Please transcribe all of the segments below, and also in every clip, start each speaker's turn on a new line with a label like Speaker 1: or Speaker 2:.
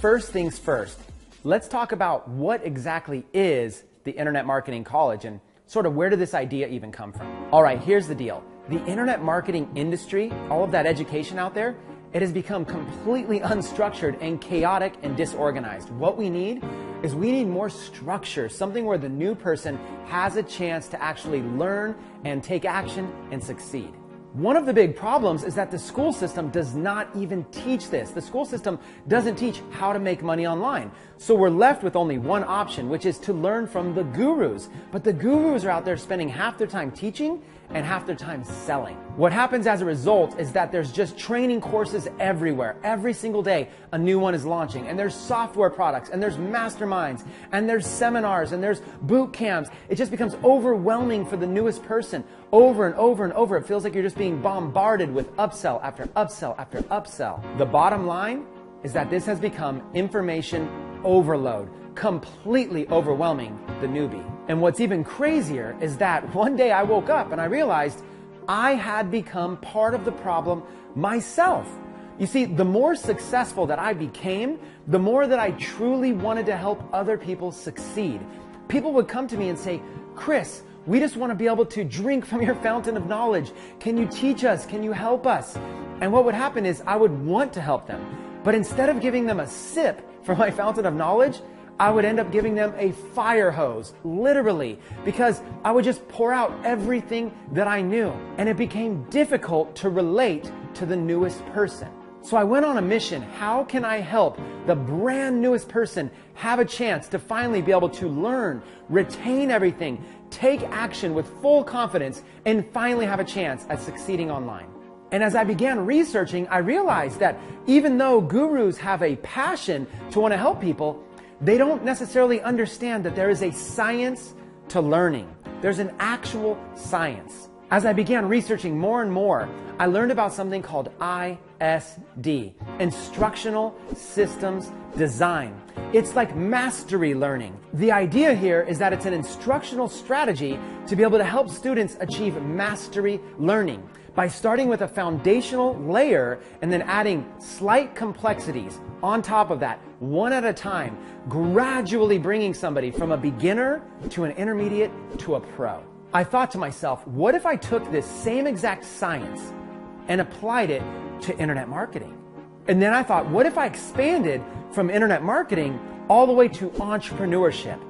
Speaker 1: first things first, let's talk about what exactly is the Internet Marketing College and sort of where did this idea even come from? All right, here's the deal. The internet marketing industry, all of that education out there, it has become completely unstructured and chaotic and disorganized. What we need is we need more structure, something where the new person has a chance to actually learn and take action and succeed. One of the big problems is that the school system does not even teach this. The school system doesn't teach how to make money online. So we're left with only one option, which is to learn from the gurus. But the gurus are out there spending half their time teaching and half their time selling. What happens as a result is that there's just training courses everywhere. Every single day, a new one is launching, and there's software products, and there's masterminds, and there's seminars, and there's boot camps. It just becomes overwhelming for the newest person over and over and over. It feels like you're just being bombarded with upsell after upsell after upsell. The bottom line is that this has become information overload, completely overwhelming the newbie. And what's even crazier is that one day I woke up and I realized I had become part of the problem myself. You see, the more successful that I became, the more that I truly wanted to help other people succeed. People would come to me and say, "Chris, we just want to be able to drink from your fountain of knowledge. Can you teach us? Can you help us?" And what would happen is I would want to help them. But instead of giving them a sip from my fountain of knowledge, I would end up giving them a fire hose, literally, because I would just pour out everything that I knew. And it became difficult to relate to the newest person. So I went on a mission. How can I help the brand newest person have a chance to finally be able to learn, retain everything, take action with full confidence, and finally have a chance at succeeding online? And as I began researching, I realized that even though gurus have a passion to want to help people, they don't necessarily understand that there is a science to learning. There's an actual science. As I began researching more and more, I learned about something called ISD, Instructional Systems Design. It's like mastery learning. The idea here is that it's an instructional strategy to be able to help students achieve mastery learning by starting with a foundational layer and then adding slight complexities on top of that, one at a time, gradually bringing somebody from a beginner to an intermediate to a pro. I thought to myself, what if I took this same exact science and applied it to internet marketing? And then I thought, what if I expanded from internet marketing all the way to entrepreneurship?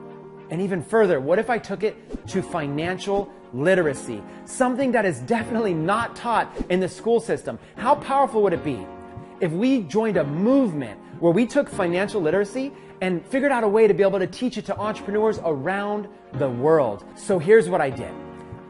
Speaker 1: And even further, what if I took it to financial literacy? Something that is definitely not taught in the school system. How powerful would it be if we joined a movement where we took financial literacy and figured out a way to be able to teach it to entrepreneurs around the world? So here's what I did.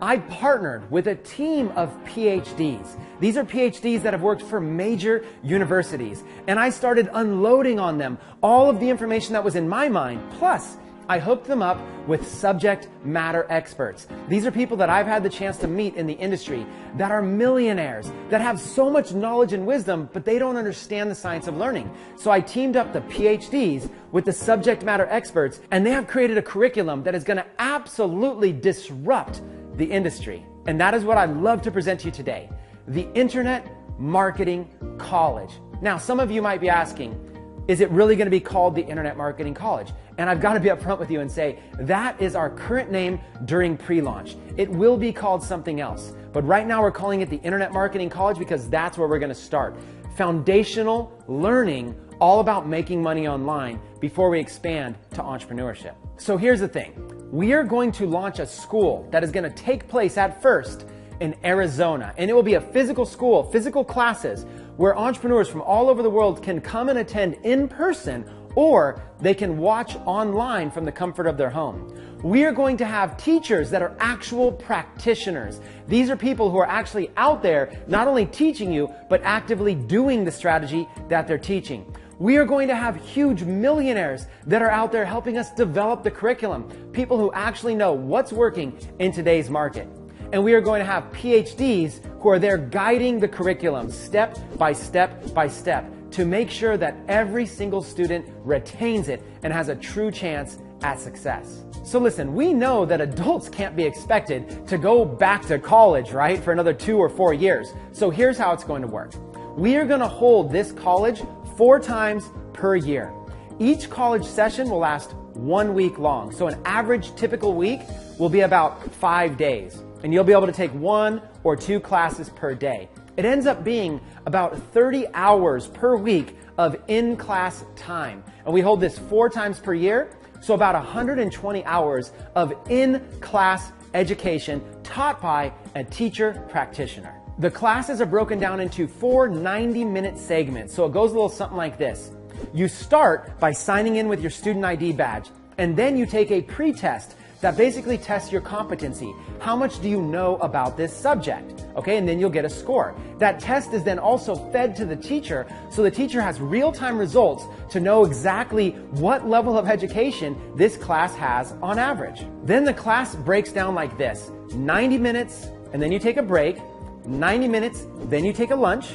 Speaker 1: I partnered with a team of PhDs. These are PhDs that have worked for major universities. And I started unloading on them all of the information that was in my mind. Plus, I hooked them up with subject matter experts. These are people that I've had the chance to meet in the industry that are millionaires, that have so much knowledge and wisdom, but they don't understand the science of learning. So I teamed up the PhDs with the subject matter experts, and they have created a curriculum that is going to absolutely disrupt the industry. And that is what I'd love to present to you today, the Internet Marketing College. Now, some of you might be asking, is it really going to be called the Internet Marketing College? And I've got to be upfront with you and say, that is our current name during pre-launch. It will be called something else. But right now we're calling it the Internet Marketing College because that's where we're going to start. Foundational learning all about making money online before we expand to entrepreneurship. So here's the thing. We are going to launch a school that is going to take place at first in Arizona. And it will be a physical school, physical classes, where entrepreneurs from all over the world can come and attend in person, or they can watch online from the comfort of their home. We are going to have teachers that are actual practitioners. These are people who are actually out there not only teaching you, but actively doing the strategy that they're teaching. We are going to have huge millionaires that are out there helping us develop the curriculum, people who actually know what's working in today's market. And we are going to have PhDs who are there guiding the curriculum step by step by step to make sure that every single student retains it and has a true chance at success. So listen, we know that adults can't be expected to go back to college, right, for another 2 or 4 years. So here's how it's going to work. We are going to hold this college 4 times per year. Each college session will last 1 week long. So an average typical week will be about 5 days. And you'll be able to take 1 or 2 classes per day. It ends up being about 30 hours per week of in-class time. And we hold this 4 times per year, so about 120 hours of in-class education taught by a teacher practitioner. The classes are broken down into 4 90-minute segments, so it goes a little something like this. You start by signing in with your student ID badge, and then you take a pre-test that basically tests your competency. How much do you know about this subject? Okay, and then you'll get a score. That test is then also fed to the teacher, so the teacher has real-time results to know exactly what level of education this class has on average. Then the class breaks down like this: 90 minutes, and then you take a break, 90 minutes, then you take a lunch,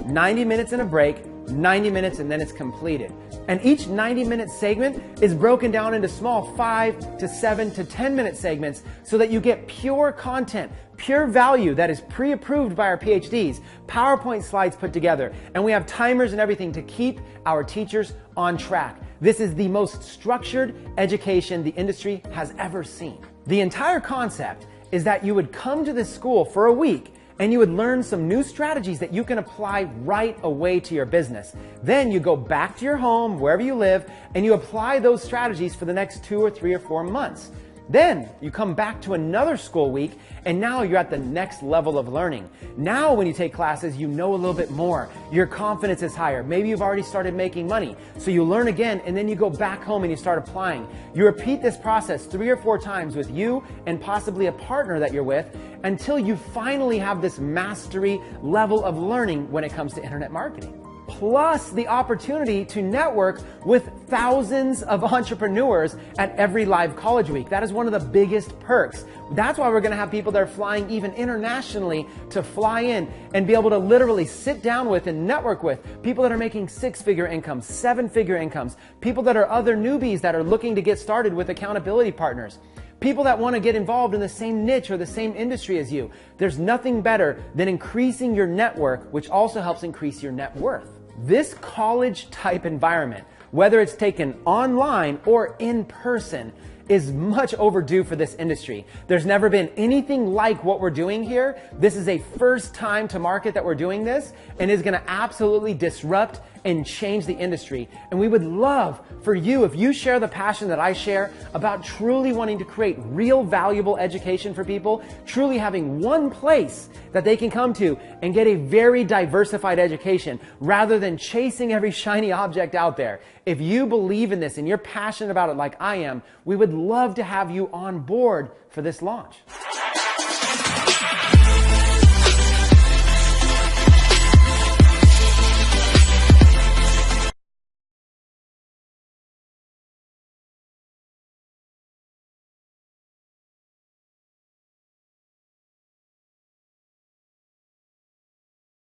Speaker 1: 90 minutes and a break, 90 minutes, and then it's completed. And each 90-minute segment is broken down into small 5 to 7 to 10-minute segments so that you get pure content, pure value that is pre-approved by our PhDs, PowerPoint slides put together, and we have timers and everything to keep our teachers on track. This is the most structured education the industry has ever seen. The entire concept is that you would come to this school for a week and you would learn some new strategies that you can apply right away to your business. Then you go back to your home, wherever you live, and you apply those strategies for the next 2 or 3 or 4 months. Then you come back to another school week, and now you're at the next level of learning. Now when you take classes, you know a little bit more. Your confidence is higher. Maybe you've already started making money. So you learn again, and then you go back home and you start applying. You repeat this process 3 or 4 times with you and possibly a partner that you're with until you finally have this mastery level of learning when it comes to internet marketing. Plus the opportunity to network with thousands of entrepreneurs at every live college week. That is one of the biggest perks. That's why we're going to have people that are flying even internationally to fly in and be able to literally sit down with and network with people that are making 6-figure incomes, 7-figure incomes, people that are other newbies that are looking to get started with accountability partners. People that want to get involved in the same niche or the same industry as you. There's nothing better than increasing your network, which also helps increase your net worth. This college type environment, whether it's taken online or in person, is much overdue for this industry. There's never been anything like what we're doing here. This is a first time to market that we're doing this, and is going to absolutely disrupt and change the industry. And we would love for you, if you share the passion that I share about truly wanting to create real valuable education for people, truly having one place that they can come to and get a very diversified education rather than chasing every shiny object out there. If you believe in this and you're passionate about it like I am, we would love to have you on board for this launch.